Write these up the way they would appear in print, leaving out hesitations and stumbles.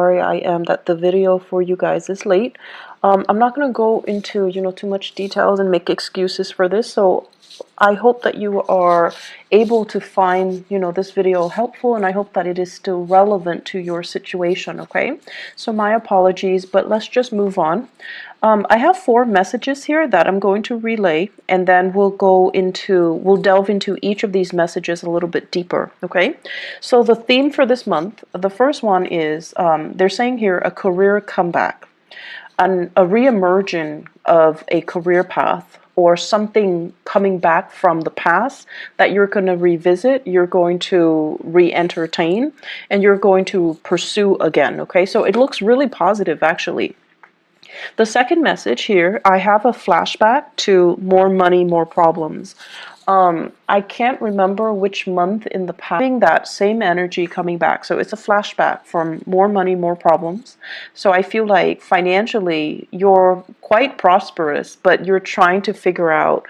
Sorry I am that the video for you guys is late. I'm not going to go into too much details and make excuses for this, so I hope that you are able to find this video helpful, and I hope that it is still relevant to your situation. Okay, so my apologies, but let's just move on. I have 4 messages here that I'm going to relay, and then we'll delve into each of these messages a little bit deeper. Okay, so the theme for this month, the first one is they're saying here a career comeback, a re-emerging of a career path, or something coming back from the past that you're going to revisit, you're going to re-entertain, and you're going to pursue again. Okay, so it looks really positive actually. The second message here, I have a flashback to more money, more problems. I can't remember which month in the past, having that same energy coming back. So it's a flashback from more money, more problems. So I feel like financially you're quite prosperous, but you're trying to figure out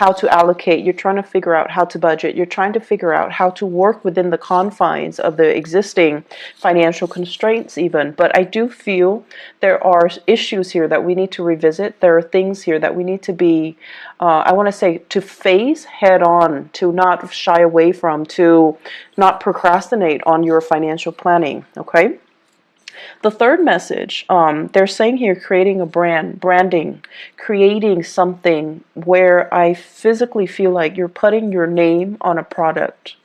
how to allocate, you're trying to figure out how to budget, you're trying to figure out how to work within the confines of the existing financial constraints even. But I do feel there are issues here that we need to revisit. There are things here that we need to be, I want to say, to face head on, to not shy away from, to not procrastinate on your financial planning. Okay. The third message, they're saying here, creating a branding, creating something where I physically feel like you're putting your name on a product.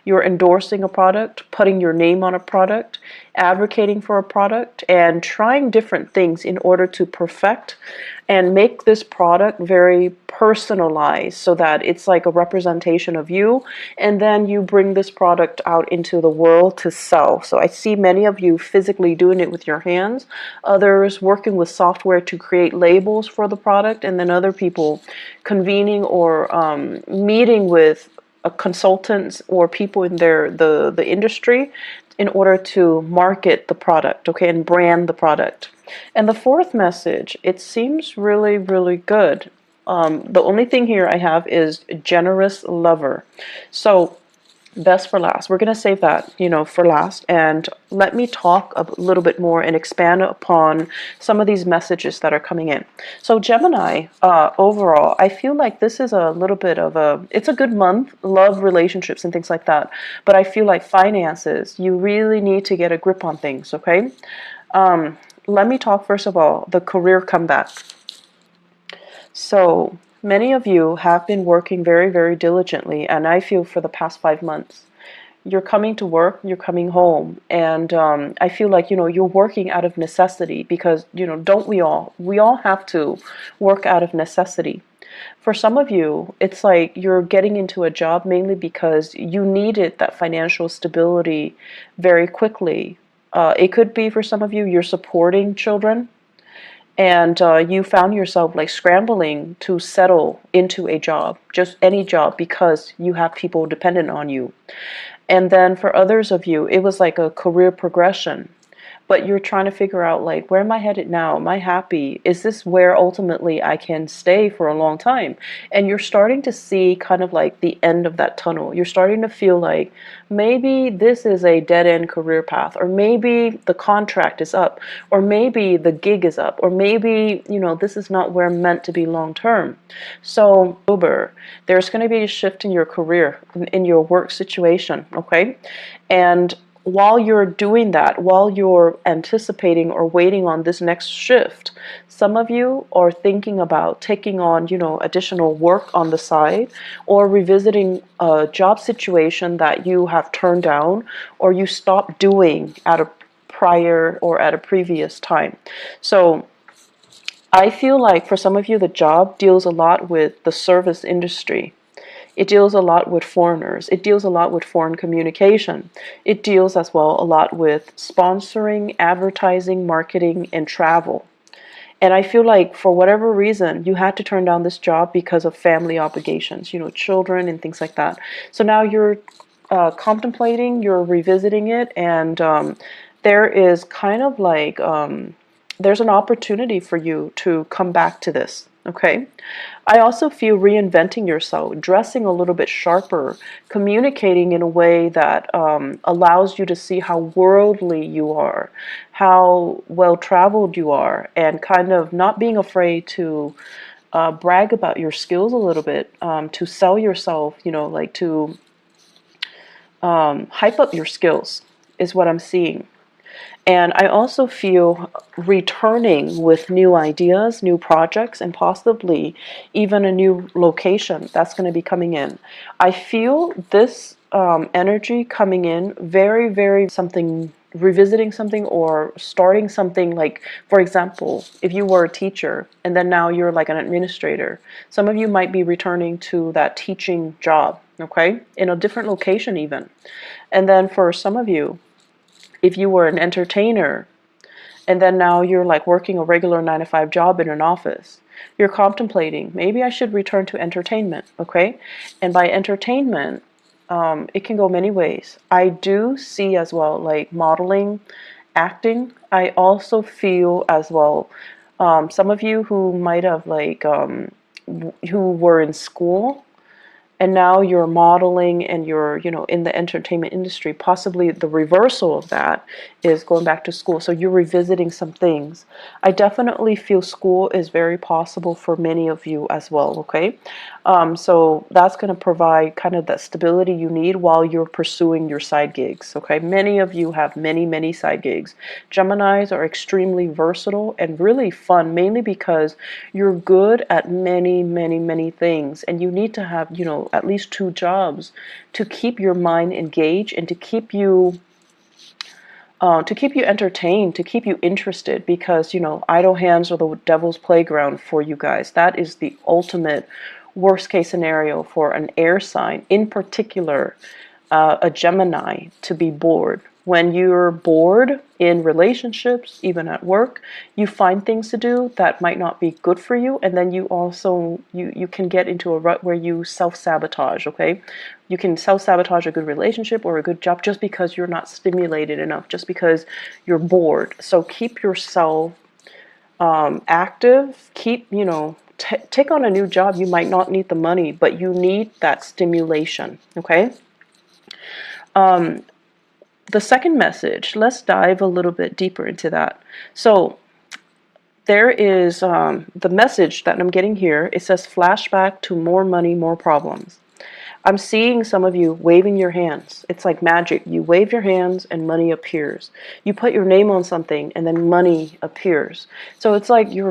You're endorsing a product, putting your name on a product, advocating for a product, and trying different things in order to perfect and make this product very personalized, so that it's like a representation of you, and then you bring this product out into the world to sell. So I see many of you physically doing it with your hands, others working with software to create labels for the product, and then other people convening or meeting with consultants or people in the industry in order to market the product, okay, and brand the product. And the fourth message, it seems really, really good. The only thing here I have is generous lover. So best for last. We're going to save that, for last. And let me talk a little bit more and expand upon some of these messages that are coming in. So Gemini, overall, I feel like this is a little bit of it's a good month, love, relationships, and things like that. But I feel like finances, you really need to get a grip on things, okay? Let me talk first of all, the career comeback. So many of you have been working very, very diligently, and I feel for the past 5 months. You're coming to work, you're coming home, and I feel like, you're working out of necessity because, don't we all? We all have to work out of necessity. For some of you, it's like you're getting into a job mainly because you needed that financial stability very quickly. It could be for some of you, you're supporting children, and you found yourself like scrambling to settle into a job, just any job, because you have people dependent on you. And then for others of you, it was like a career progression. But you're trying to figure out, like, where am I headed now? Am I happy? Is this where ultimately I can stay for a long time? And you're starting to see kind of like the end of that tunnel. You're starting to feel like maybe this is a dead-end career path, or maybe the contract is up, or maybe the gig is up, or maybe, this is not where I'm meant to be long term. So, there's going to be a shift in your career, in your work situation, okay? And while you're doing that, while you're anticipating or waiting on this next shift, some of you are thinking about taking on, additional work on the side, or revisiting a job situation that you have turned down or you stopped doing at a prior or at a previous time. So I feel like for some of you, the job deals a lot with the service industry. It deals a lot with foreigners. It deals a lot with foreign communication. It deals as well a lot with sponsoring, advertising, marketing, and travel. And I feel like for whatever reason, you had to turn down this job because of family obligations, children and things like that. So now you're contemplating, you're revisiting it, and there is kind of like, there's an opportunity for you to come back to this. Okay. I also feel reinventing yourself, dressing a little bit sharper, communicating in a way that allows you to see how worldly you are, how well traveled you are, and kind of not being afraid to brag about your skills a little bit, to sell yourself, like to hype up your skills is what I'm seeing. And I also feel returning with new ideas, new projects, and possibly even a new location that's going to be coming in. I feel this energy coming in very, very something, revisiting something or starting something. Like, for example, if you were a teacher and then now you're like an administrator, some of you might be returning to that teaching job, okay, in a different location even. And then for some of you, if you were an entertainer and then now you're like working a regular 9 to 5 job in an office, you're contemplating, maybe I should return to entertainment, okay? And by entertainment, it can go many ways. I do see as well, like modeling, acting. I also feel as well, some of you who might have like, who were in school and now you're modeling and you're in the entertainment industry. Possibly the reversal of that is going back to school, so you're revisiting some things. I definitely feel school is very possible for many of you as well, okay? So that's going to provide kind of that stability you need while you're pursuing your side gigs, okay? Many of you have many side gigs. Geminis are extremely versatile and really fun, mainly because you're good at many things, and you need to have at least 2 jobs to keep your mind engaged and to keep you entertained, to keep you interested, because idle hands are the devil's playground for you guys. That is the ultimate worst case scenario for an air sign, in particular a Gemini, to be bored. When you're bored in relationships, even at work, you find things to do that might not be good for you, and then you also you can get into a rut where you self-sabotage, okay? You can self-sabotage a good relationship or a good job just because you're not stimulated enough, just because you're bored. So keep yourself active. Keep, take on a new job. You might not need the money, but you need that stimulation, okay? The second message, let's dive a little bit deeper into that. So there is the message that I'm getting here. It says flashback to more money, more problems. I'm seeing some of you waving your hands. It's like magic. You wave your hands and money appears. You put your name on something and then money appears. So it's like you're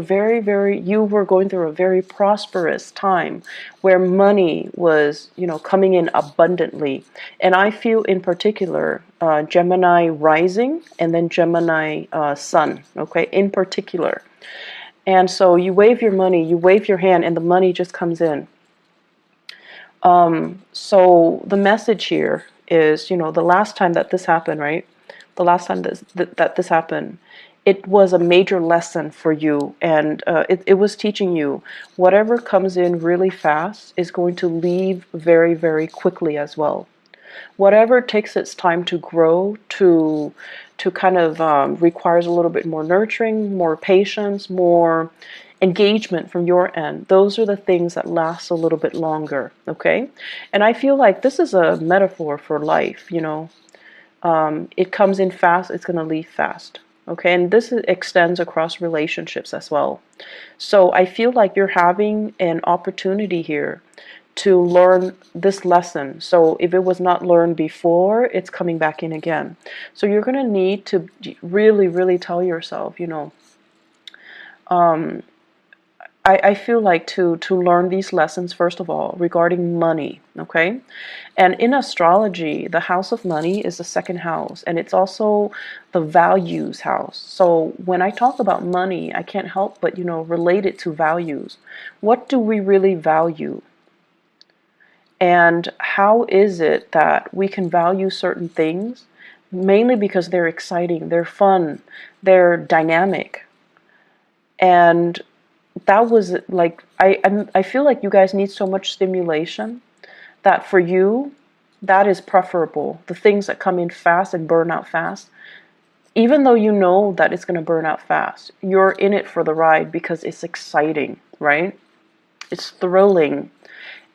you were going through a very prosperous time where money was, coming in abundantly. And I feel in particular, Gemini rising and then Gemini sun, okay, in particular. And so you wave your money, you wave your hand, and the money just comes in. So the message here is, the last time that this happened, right? The last time that this happened, it was a major lesson for you, and it was teaching you whatever comes in really fast is going to leave very quickly as well. Whatever takes its time to grow, to kind of requires a little bit more nurturing, more patience, more engagement from your end. Those are the things that last a little bit longer, okay? And I feel like this is a metaphor for life, it comes in fast, it's going to leave fast, okay? And this extends across relationships as well. So I feel like you're having an opportunity here to learn this lesson. So if it was not learned before, it's coming back in again. So you're going to need to really tell yourself, I feel like to learn these lessons, first of all, regarding money, okay? And in astrology, the house of money is the second house, and it's also the values house. So when I talk about money, I can't help but, relate it to values. What do we really value? And how is it that we can value certain things? Mainly because they're exciting, they're fun, they're dynamic. And that was like, I feel like you guys need so much stimulation that for you, that is preferable. The things that come in fast and burn out fast, even though you know that it's going to burn out fast, you're in it for the ride because it's exciting, right? It's thrilling,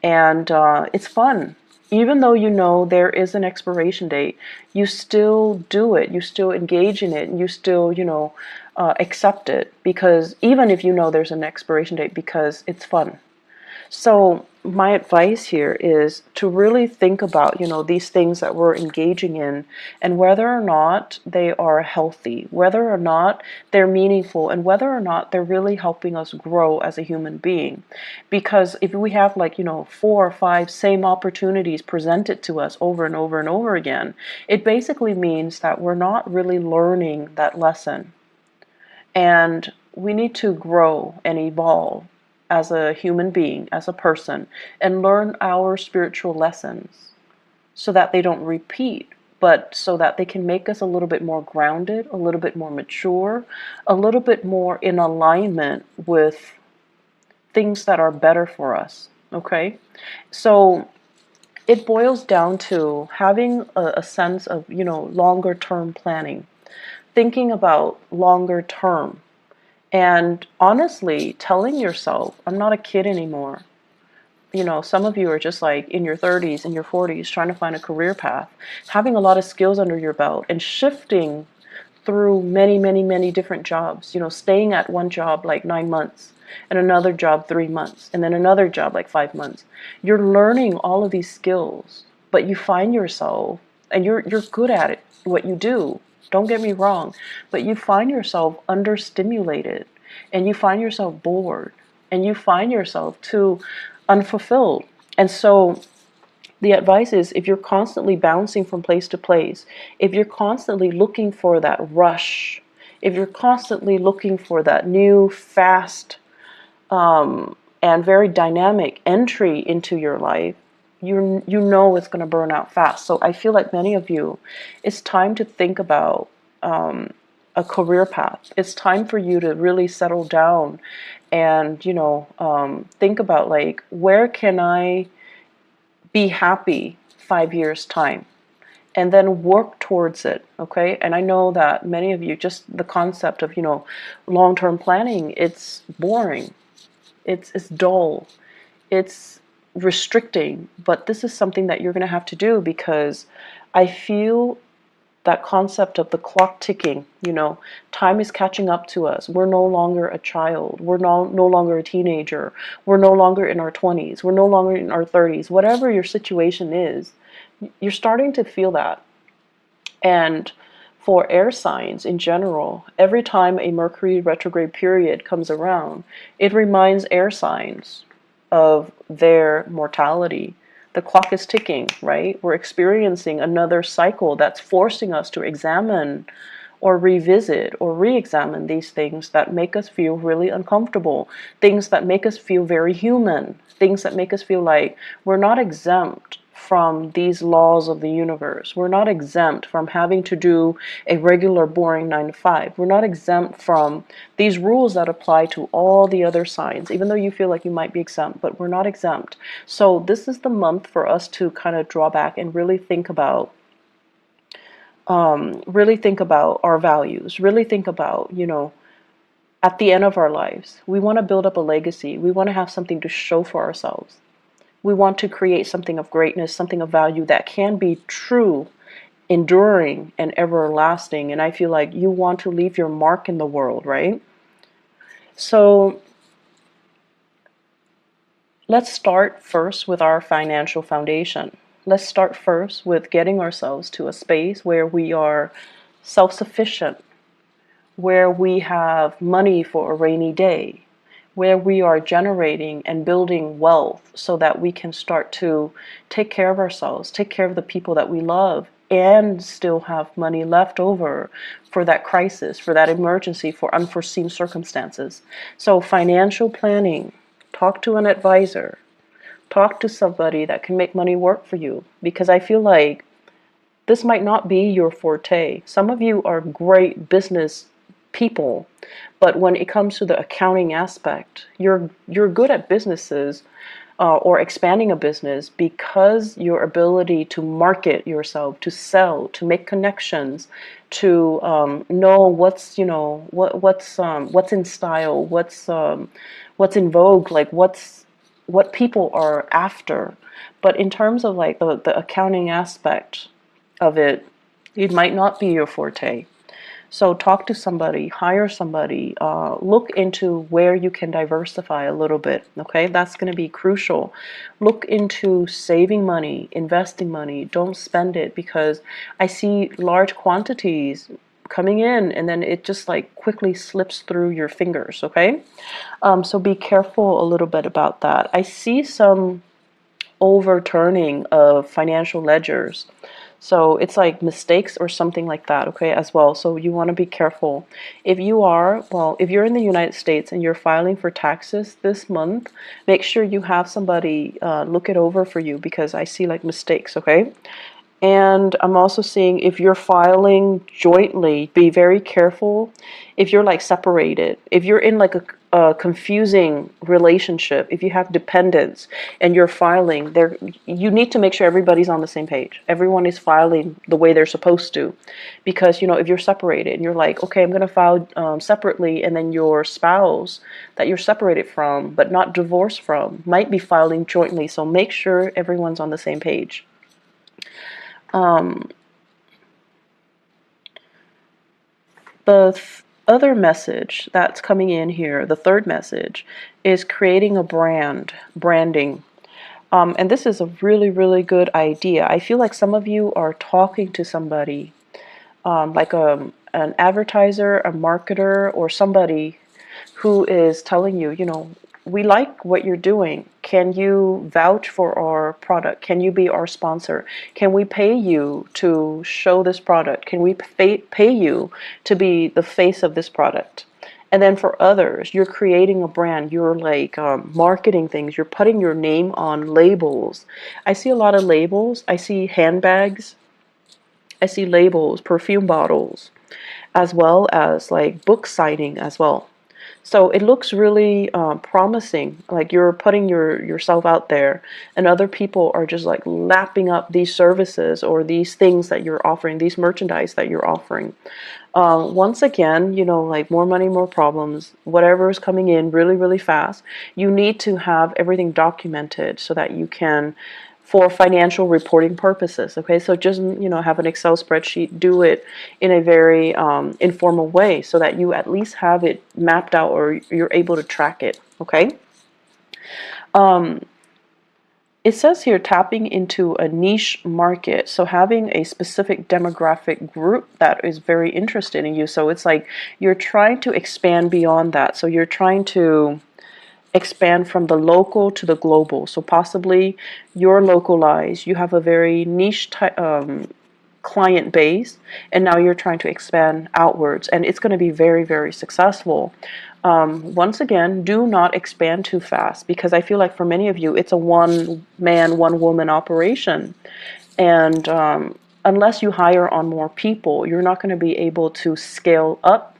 and it's fun. Even though you know there is an expiration date, you still do it. You still engage in it, and you still, accept it, because even if you know there's an expiration date, because it's fun. So my advice here is to really think about, these things that we're engaging in, and whether or not they are healthy, whether or not they're meaningful, and whether or not they're really helping us grow as a human being. Because if we have, like, 4 or 5 same opportunities presented to us over and over and over again, it basically means that we're not really learning that lesson. And we need to grow and evolve as a human being, as a person, and learn our spiritual lessons so that they don't repeat, but so that they can make us a little bit more grounded, a little bit more mature, a little bit more in alignment with things that are better for us. Okay? So it boils down to having a sense of, longer term planning, thinking about longer term. And honestly, telling yourself, I'm not a kid anymore. Some of you are just like in your 30s and your 40s trying to find a career path, having a lot of skills under your belt, and shifting through many, many, many different jobs. Staying at one job like 9 months, and another job 3 months, and then another job like 5 months. You're learning all of these skills, but you find yourself, and you're good at it, what you do. Don't get me wrong, but you find yourself understimulated, and you find yourself bored, and you find yourself too unfulfilled. And so the advice is, if you're constantly bouncing from place to place, if you're constantly looking for that rush, if you're constantly looking for that new, fast, and very dynamic entry into your life, you know it's going to burn out fast. So I feel like many of you, it's time to think about a career path. It's time for you to really settle down and, think about, like, where can I be happy 5 years time, and then work towards it. Okay? And I know that many of you, just the concept of, long-term planning, it's boring. It's dull. It's restricting, but this is something that you're going to have to do, because I feel that concept of the clock ticking, time is catching up to us. We're no longer a child. We're no longer a teenager. We're no longer in our 20s. We're no longer in our 30s. Whatever your situation is, you're starting to feel that. And for air signs in general, every time a Mercury retrograde period comes around, it reminds air signs of their mortality. The clock is ticking, right? We're experiencing another cycle that's forcing us to examine or revisit or re-examine these things that make us feel really uncomfortable, things that make us feel very human, things that make us feel like we're not exempt from these laws of the universe. We're not exempt from having to do a regular boring 9 to 5. We're not exempt from these rules that apply to all the other signs, even though you feel like you might be exempt, but we're not exempt. So this is the month for us to kind of draw back and really think about our values, really think about, at the end of our lives, we want to build up a legacy. We want to have something to show for ourselves. We want to create something of greatness, something of value that can be true, enduring, and everlasting. And I feel like you want to leave your mark in the world, right? So let's start first with our financial foundation. Let's start first with getting ourselves to a space where we are self-sufficient, where we have money for a rainy day, where we are generating and building wealth so that we can start to take care of ourselves, take care of the people that we love, and still have money left over for that crisis, for that emergency, for unforeseen circumstances. So financial planning, talk to an advisor, talk to somebody that can make money work for you, because I feel like this might not be your forte. Some of you are great business people, but when it comes to the accounting aspect, you're good at businesses, or expanding a business, because your ability to market yourself, to sell, to make connections, to know what's, what's in style, what's in vogue, like what people are after. But in terms of like the accounting aspect of it, it might not be your forte. So talk to somebody, hire somebody, look into where you can diversify a little bit. Okay, that's going to be crucial. Look into saving money, investing money. Don't spend it, because I see large quantities coming in and then it just like quickly slips through your fingers. Okay, so be careful a little bit about that. I see some overturning of financial ledgers. So it's like mistakes or something like that, okay, as well. So you want to be careful. If you're in the United States and you're filing for taxes this month, make sure you have somebody look it over for you, because I see like mistakes, okay? And I'm also seeing, if you're filing jointly, be very careful if you're like separated. If you're in like a confusing relationship, if you have dependents and you're filing there, you need to make sure everybody's on the same page. Everyone is filing the way they're supposed to. Because, if you're separated and you're like, okay, I'm going to file separately, and then your spouse that you're separated from but not divorced from might be filing jointly. So make sure everyone's on the same page. The other message that's coming in here, the third message, is creating a branding. And this is a really, really good idea. I feel like some of you are talking to somebody, like an advertiser, a marketer, or somebody who is telling you, we like what you're doing. Can you vouch for our product? Can you be our sponsor? Can we pay you to show this product? Can we pay you to be the face of this product? And then for others, you're creating a brand. You're like marketing things. You're putting your name on labels. I see a lot of labels. I see handbags. I see labels, perfume bottles, as well as like book signing as well. So it looks really promising, like you're putting yourself out there, and other people are just like lapping up these services or these things that you're offering, these merchandise that you're offering. Once again, like more money, more problems, whatever is coming in really, really fast, you need to have everything documented so that you can, for financial reporting purposes. Okay, so just have an Excel spreadsheet, do it in a very informal way so that you at least have it mapped out, or you're able to track it. Okay. It says here, tapping into a niche market. So having a specific demographic group that is very interested in you. So it's like you're trying to expand beyond that. So you're trying to expand from the local to the global. So possibly you're localized, you have a very niche client base, and now you're trying to expand outwards, and it's going to be very, very successful. Once again, do not expand too fast, because I feel like for many of you, it's a one man, one woman operation. And unless you hire on more people, you're not going to be able to scale up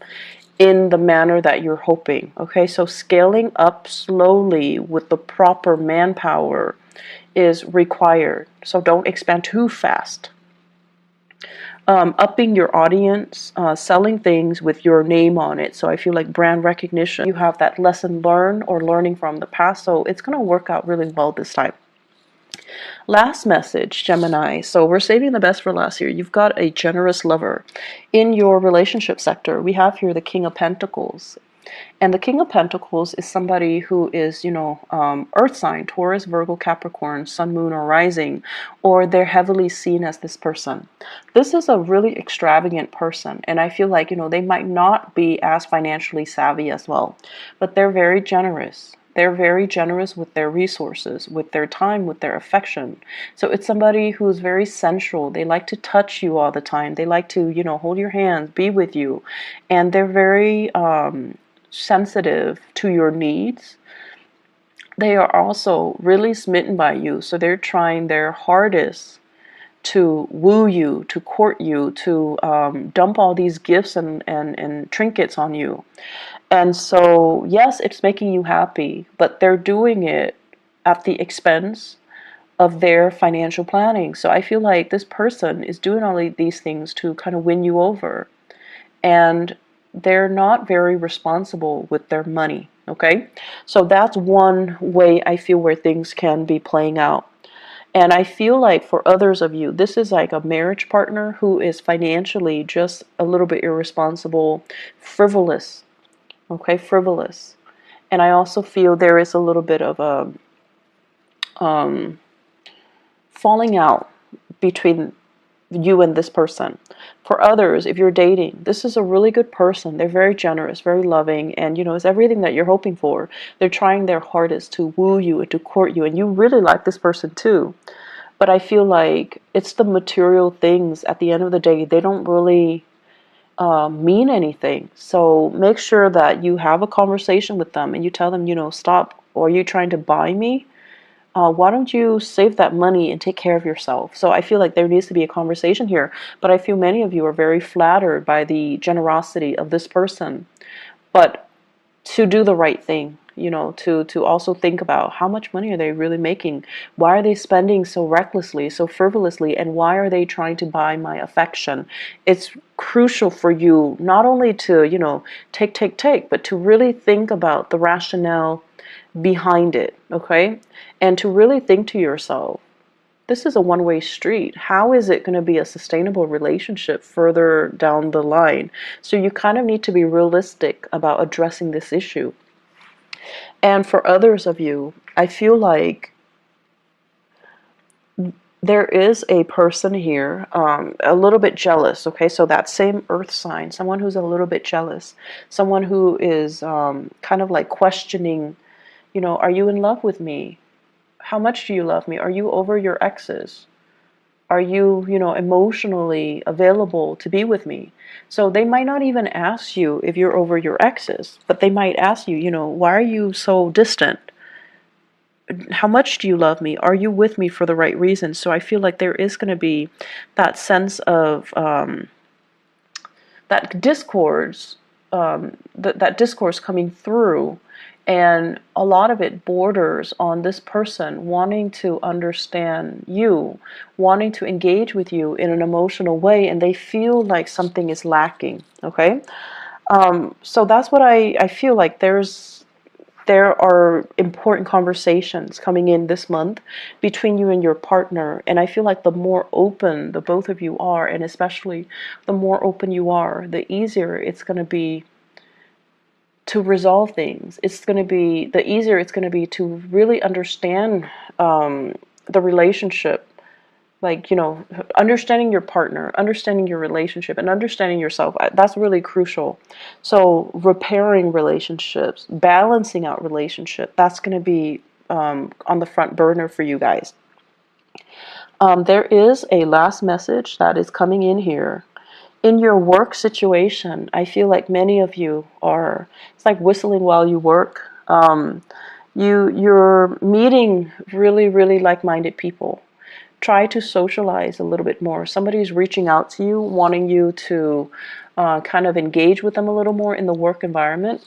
in the manner that you're hoping. Okay, so scaling up slowly with the proper manpower is required. So don't expand too fast. Upping your audience, selling things with your name on it. So I feel like brand recognition, you have that lesson learned or learning from the past. So it's going to work out really well this time. Last message, Gemini. So we're saving the best for last here. You've got a generous lover. In your relationship sector, we have here the King of Pentacles. And the King of Pentacles is somebody who is, earth sign, Taurus, Virgo, Capricorn, Sun, Moon, or Rising, or they're heavily seen as this person. This is a really extravagant person, and I feel like, they might not be as financially savvy as well, but they're very generous. They're very generous with their resources, with their time, with their affection. So it's somebody who's very sensual. They like to touch you all the time. They like to, hold your hands, be with you. And they're very sensitive to your needs. They are also really smitten by you. So they're trying their hardest to woo you, to court you, to dump all these gifts and trinkets on you. And so, yes, it's making you happy, but they're doing it at the expense of their financial planning. So I feel like this person is doing all of these things to kind of win you over, and they're not very responsible with their money. Okay, so that's one way I feel where things can be playing out. And I feel like for others of you, this is like a marriage partner who is financially just a little bit irresponsible, frivolous. Okay, frivolous. And I also feel there is a little bit of a falling out between you and this person. For others, if you're dating, this is a really good person. They're very generous, very loving, and it's everything that you're hoping for. They're trying their hardest to woo you and to court you, and you really like this person too. But I feel like it's the material things at the end of the day, they don't really mean anything. So make sure that you have a conversation with them and you tell them, stop, or are you trying to buy me? Why don't you save that money and take care of yourself? So I feel like there needs to be a conversation here, but I feel many of you are very flattered by the generosity of this person. But to do the right thing, to also think about how much money are they really making? Why are they spending so recklessly, so frivolously, and why are they trying to buy my affection? It's crucial for you not only to, take, but to really think about the rationale behind it, okay? And to really think to yourself, this is a one-way street. How is it going to be a sustainable relationship further down the line? So you kind of need to be realistic about addressing this issue. And for others of you, I feel like there is a person here, a little bit jealous, okay? So that same earth sign, someone who's a little bit jealous, someone who is kind of like questioning, are you in love with me? How much do you love me? Are you over your exes? Are you, emotionally available to be with me? So they might not even ask you if you're over your exes, but they might ask you, why are you so distant? How much do you love me? Are you with me for the right reasons? So I feel like there is going to be that sense of that discourse, that discourse coming through, and a lot of it borders on this person wanting to understand you, wanting to engage with you in an emotional way, and they feel like something is lacking. Okay, so that's what I feel like. There are important conversations coming in this month between you and your partner. And I feel like the more open the both of you are, and especially the more open you are, the easier it's going to be to resolve things. The easier it's going to be to really understand the relationship. Like, understanding your partner, understanding your relationship, and understanding yourself, that's really crucial. So repairing relationships, balancing out relationship, that's going to be on the front burner for you guys. There is a last message that is coming in here. In your work situation, I feel like many of you are, it's like whistling while you work. You're meeting really, really like-minded people. Try to socialize a little bit more. Somebody's reaching out to you, wanting you to kind of engage with them a little more in the work environment.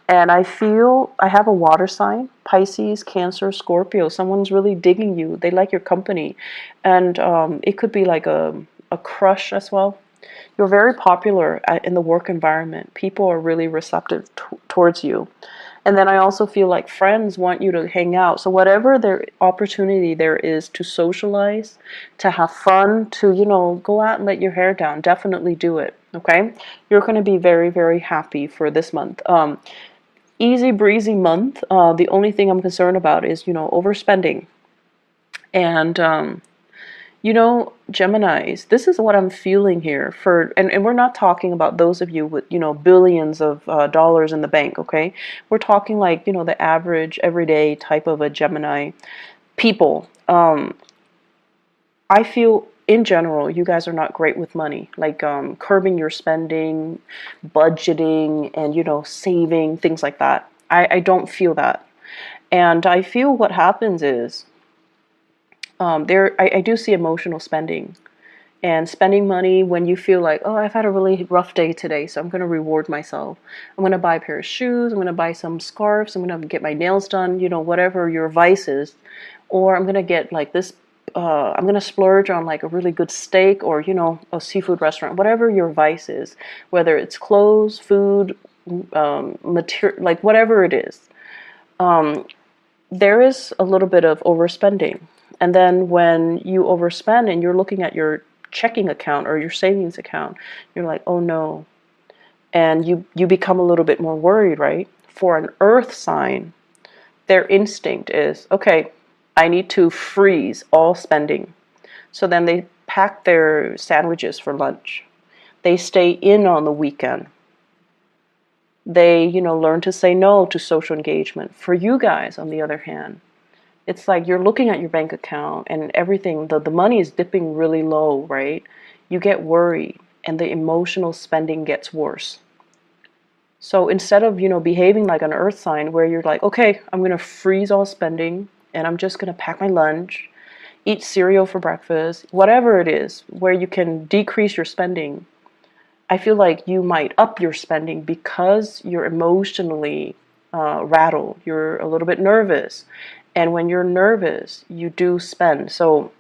And I feel I have a water sign, Pisces, Cancer, Scorpio. Someone's really digging you. They like your company. And it could be like a crush as well. You're very popular in the work environment. People are really receptive towards you. And then I also feel like friends want you to hang out. So whatever their opportunity there is to socialize, to have fun, to, go out and let your hair down, definitely do it, okay? You're going to be very, very happy for this month. Easy breezy month. The only thing I'm concerned about is, overspending. And, Geminis, this is what I'm feeling here and we're not talking about those of you with, billions of dollars in the bank, okay? We're talking like, the average, everyday type of a Gemini people. I feel in general, you guys are not great with money, like curbing your spending, budgeting, and, saving, things like that. I don't feel that. And I feel what happens is, I do see emotional spending. and spending money when you feel like, oh, I've had a really rough day today, so I'm going to reward myself. I'm going to buy a pair of shoes, I'm going to buy some scarves, I'm going to get my nails done, you know, whatever your vice is. Or I'm going to get like this, I'm going to splurge on like a really good steak, or, you know, a seafood restaurant, whatever your vice is, whether it's clothes, food, material, like whatever it is. There is a little bit of overspending. And then when you overspend and you're looking at your checking account or your savings account, you're like, oh no. And you become a little bit more worried, right? For an earth sign, their instinct is, okay, I need to freeze all spending. So then they pack their sandwiches for lunch. They stay in on the weekend. They, you know, learn to say no to social engagement. For you guys, on the other hand, it's like you're looking at your bank account and everything, the money is dipping really low, right? You get worried and the emotional spending gets worse. So instead of, you know, behaving like an earth sign where you're like, okay, I'm going to freeze all spending and I'm just going to pack my lunch, eat cereal for breakfast, whatever it is, where you can decrease your spending, I feel like you might up your spending because you're emotionally rattled. You're a little bit nervous. And when you're nervous, you do spend. So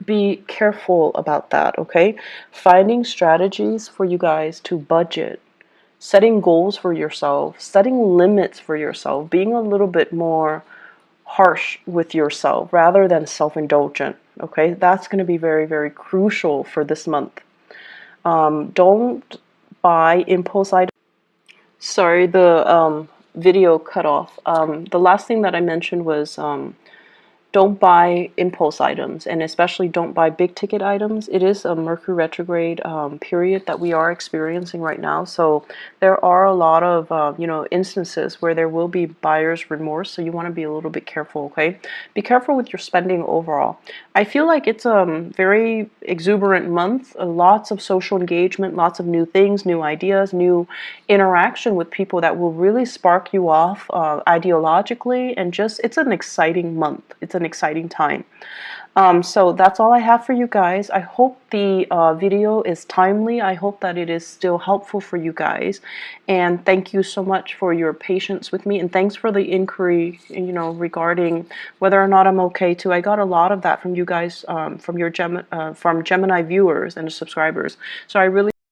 be careful about that, okay? Finding strategies for you guys to budget, setting goals for yourself, setting limits for yourself, being a little bit more harsh with yourself rather than self-indulgent, okay? That's going to be very, very crucial for this month. Don't buy impulse items. Sorry, the video cut off. The last thing that I mentioned was don't buy impulse items, and especially don't buy big ticket items. It is a Mercury retrograde period that we are experiencing right now, so there are a lot of you know, instances where there will be buyer's remorse, so you want to be a little bit careful, okay? Be careful with your spending overall. I feel like it's a very exuberant month, lots of social engagement, lots of new things, new ideas, new interaction with people that will really spark you off ideologically, and just, it's an exciting month. It's an exciting time. So that's all I have for you guys. I hope the video is timely. I hope that it is still helpful for you guys. And thank you so much for your patience with me. And thanks for the inquiry, you know, regarding whether or not I'm okay too. I got a lot of that from you guys, from Gemini viewers and subscribers. So I really